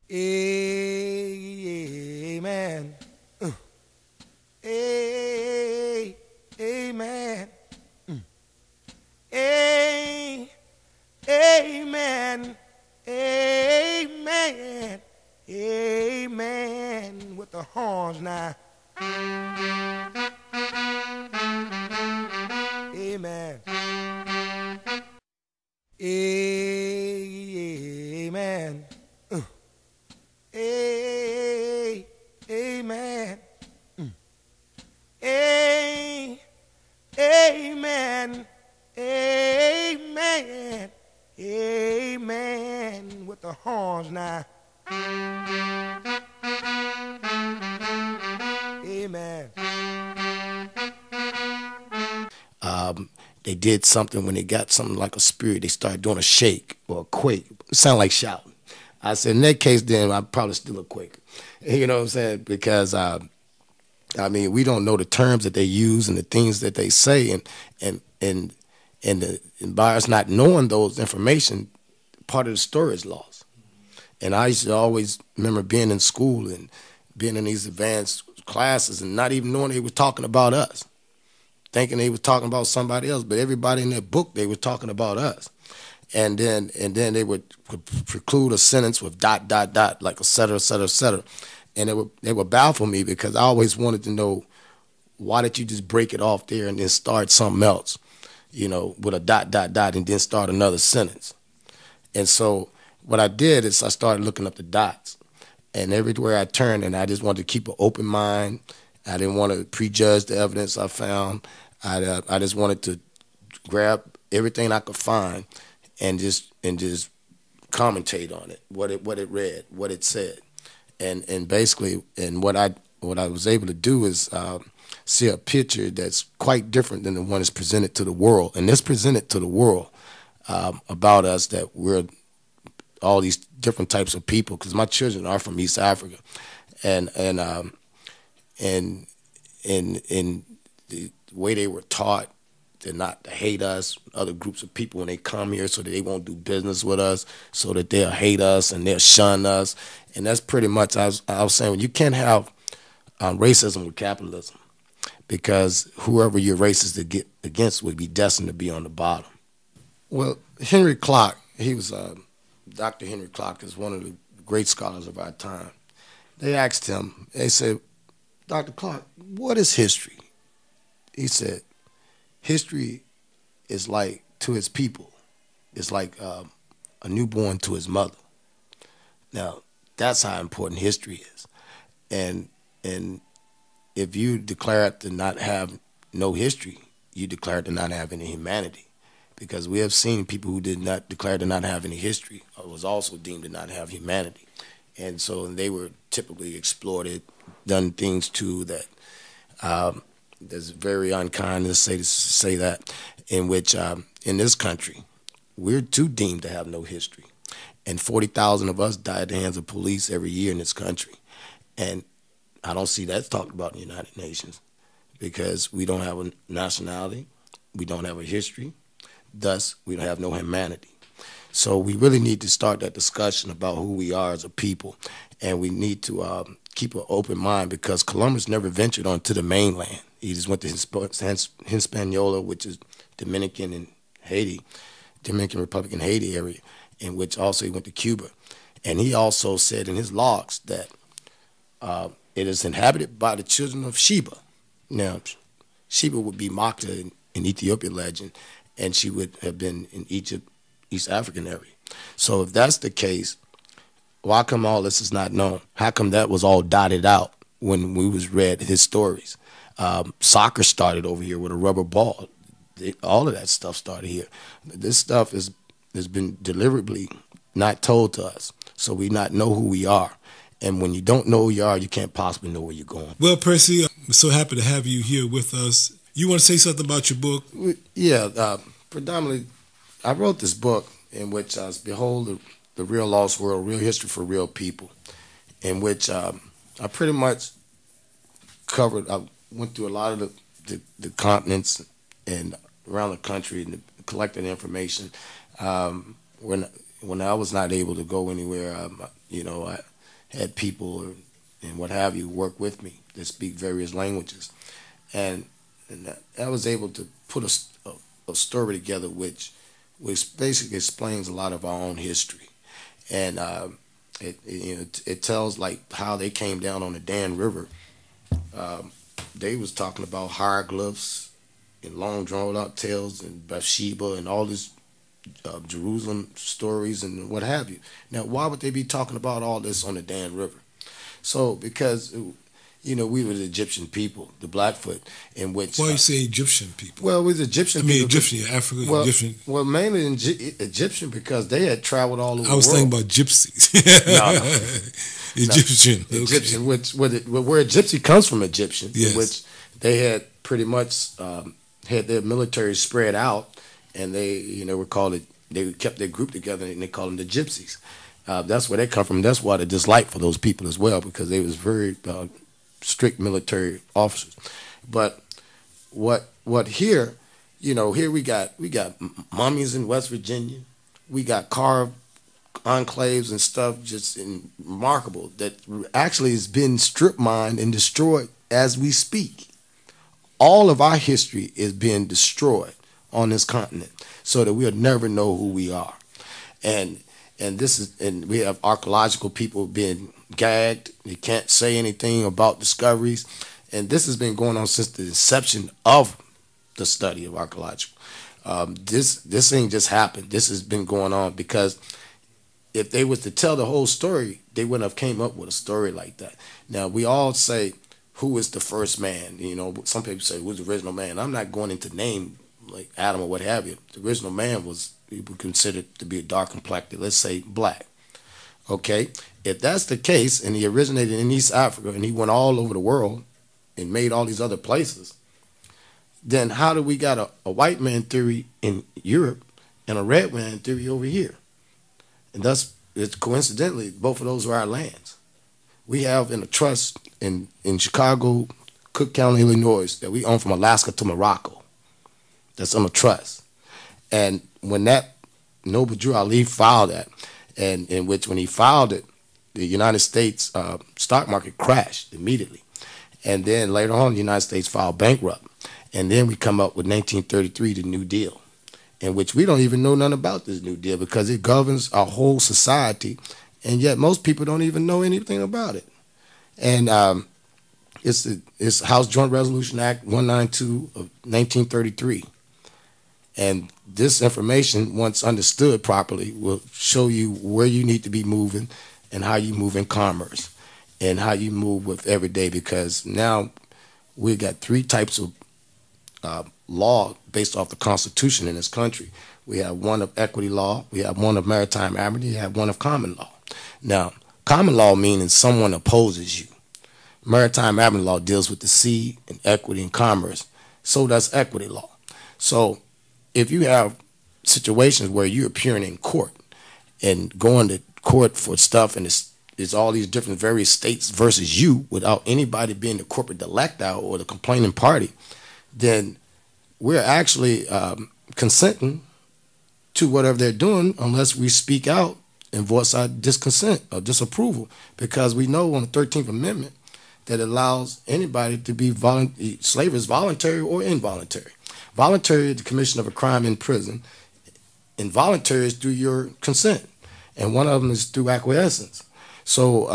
Amen. Amen. Amen. Amen. Amen. With the horns now. Amen. Amen. Amen. Amen. Amen. Amen. With the horns now. Amen. They did something when they got something like a spirit. They started doing a shake or a quake. It sounded like shouting. I said, in that case, then I'm probably still a quaker. You know what I'm saying? Because I mean, we don't know the terms that they use and the things that they say, and by us not knowing those information, part of the story is lost. And I used to always remember being in school and being in these advanced classes and not even knowing they were talking about us, thinking they were talking about somebody else, but everybody in their book, they were talking about us. And then they would preclude a sentence with ... like et cetera, et cetera, et cetera. And they would baffle me because I always wanted to know, why did you just break it off there and then start something else, you know, with a ... and then start another sentence? And so what I did is I started looking up the dots. And everywhere I turned, and I just wanted to keep an open mind. I didn't want to prejudge the evidence I found. I just wanted to grab everything I could find and just commentate on it, what it read, what it said. And basically, and what I was able to do is see a picture that's quite different than the one that's presented to the world. And this presented to the world about us, that we're all these different types of people, because my children are from East Africa, and the way they were taught to not to hate us, other groups of people, when they come here, so that they won't do business with us, so that they'll hate us and they'll shun us. And that's pretty much, I was saying, well, you can't have racism with capitalism, because whoever you're racist against would be destined to be on the bottom. Well, Henry Clark, he was Dr. Henry Clark is one of the great scholars of our time. They asked him, they said, Dr. Clark, what is history? He said, history is like, to his people, it's like a newborn to his mother. Now, that's how important history is. And if you declare it to not have no history, you declare it to not have any humanity. Because we have seen people who did not declare to not have any history or was also deemed to not have humanity. And so they were typically exploited, done things to that that's very unkind to say that, in which in this country, we're too deemed to have no history. And 40,000 of us die at the hands of police every year in this country. And I don't see that talked about in the United Nations, because we don't have a nationality, we don't have a history, thus we don't have no humanity. So we really need to start that discussion about who we are as a people, and we need to keep an open mind, because Columbus never ventured onto the mainland. He just went to Hispaniola, which is Dominican and Haiti, Dominican Republic and Haiti area, in which also he went to Cuba. And he also said in his logs that it is inhabited by the children of Sheba. Now, Sheba would be Makta in Ethiopia legend, and she would have been in Egypt, East African area. So if that's the case, why come all this is not known? How come that was all dotted out when we was read his stories? Soccer started over here with a rubber ball. All of that stuff started here. This stuff has been deliberately not told to us, so we not know who we are. And when you don't know who you are, you can't possibly know where you're going. Well, Percy, I'm so happy to have you here with us. You want to say something about your book? Yeah, predominantly, I wrote this book in which I Behold the Real Lost World, Real History for Real People, in which I pretty much covered, I went through a lot of the continents and around the country and collected information. When I was not able to go anywhere, you know, had people and what have you work with me that speak various languages, and I was able to put a story together which basically explains a lot of our own history, and it tells like how they came down on the Dan River. They was talking about hieroglyphs and long drawn out tales and Bathsheba and all this Jerusalem stories and what have you. Now, why would they be talking about all this on the Dan River? So, because we were the Egyptian people, the Blackfoot, in which. Why you say Egyptian people? Well, we was Egyptian. I mean, people. Egyptian, African, well, Egyptian. Well, mainly Egyptian because they had traveled all over the world. I was thinking about gypsies. No. Egyptian. No. Okay. Egyptian, where a gypsy comes from, Egyptian, yes. in which they had pretty much had their military spread out, and they were called it. They kept their group together, and they called them the gypsies. That's where they come from. That's why the dislike for those people as well, because they was very strict military officers. But what here, here we got mummies in West Virginia. We got carved enclaves and stuff just remarkable that actually has been strip mined and destroyed as we speak. All of our history is being destroyed on this continent so that we'll never know who we are. And we have archaeological people being gagged. They can't say anything about discoveries. And this has been going on since the inception of the study of archaeological. This thing just happened. This has been going on because if they was to tell the whole story, they wouldn't have came up with a story like that. Now, we all say, who is the first man? Some people say, who's the original man? I'm not going into name like Adam or what have you. The original man was people considered to be a dark complected, let's say black. Okay, if that's the case, and he originated in East Africa, and he went all over the world and made all these other places, then how do we got a white man theory in Europe and a red man theory over here? And thus, it's coincidentally, both of those are our lands. We have in a trust in Chicago, Cook County, Illinois, that we own from Alaska to Morocco. That's on a trust. And when that Noble Drew Ali filed that, and in which when he filed it, the United States stock market crashed immediately. And then later on, the United States filed bankrupt. And then we come up with 1933, the New Deal, in which we don't even know nothing about this New Deal because it governs our whole society, and yet most people don't even know anything about it. And it's House Joint Resolution Act 192 of 1933. And this information, once understood properly, will show you where you need to be moving and how you move in commerce and how you move with every day, because now we got three types of law based off the Constitution in this country. We have one of equity law, we have one of maritime amity, we have one of common law. Now, common law meaning someone opposes you. Maritime amity law deals with the sea and equity and commerce. So does equity law. So if you have situations where you're appearing in court and going to court for stuff, and it's all these different various states versus you without anybody being the corporate elector or the complaining party, then we're actually consenting to whatever they're doing unless we speak out and voice our disconsent or disapproval, because we know on the 13th Amendment that allows anybody to be slavery is voluntary or involuntary. Voluntary is the commission of a crime in prison. Involuntary is through your consent. And one of them is through acquiescence. So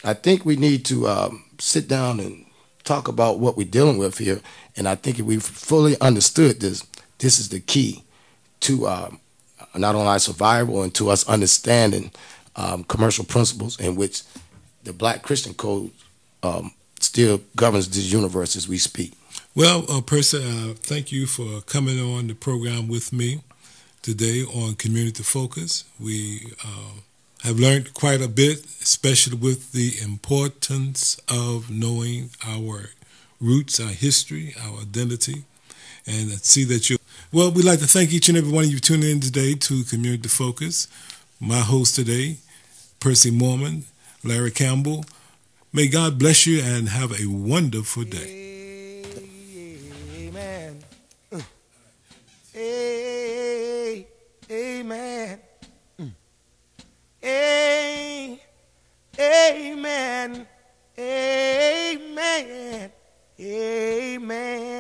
I think we need to sit down and talk about what we're dealing with here. And I think if we've fully understood this, this is the key to not only our survival and to us understanding commercial principles in which the Black Christian Code still governs this universe as we speak. Well, Percy, thank you for coming on the program with me today on Community Focus. We have learned quite a bit, especially with the importance of knowing our roots, our history, our identity, and see that you. Well, we'd like to thank each and every one of you tuning in today to Community Focus. My host today, Percy Mormon, Larry Campbell. May God bless you and have a wonderful day. Amen. Amen. Amen. Amen. Amen. Amen.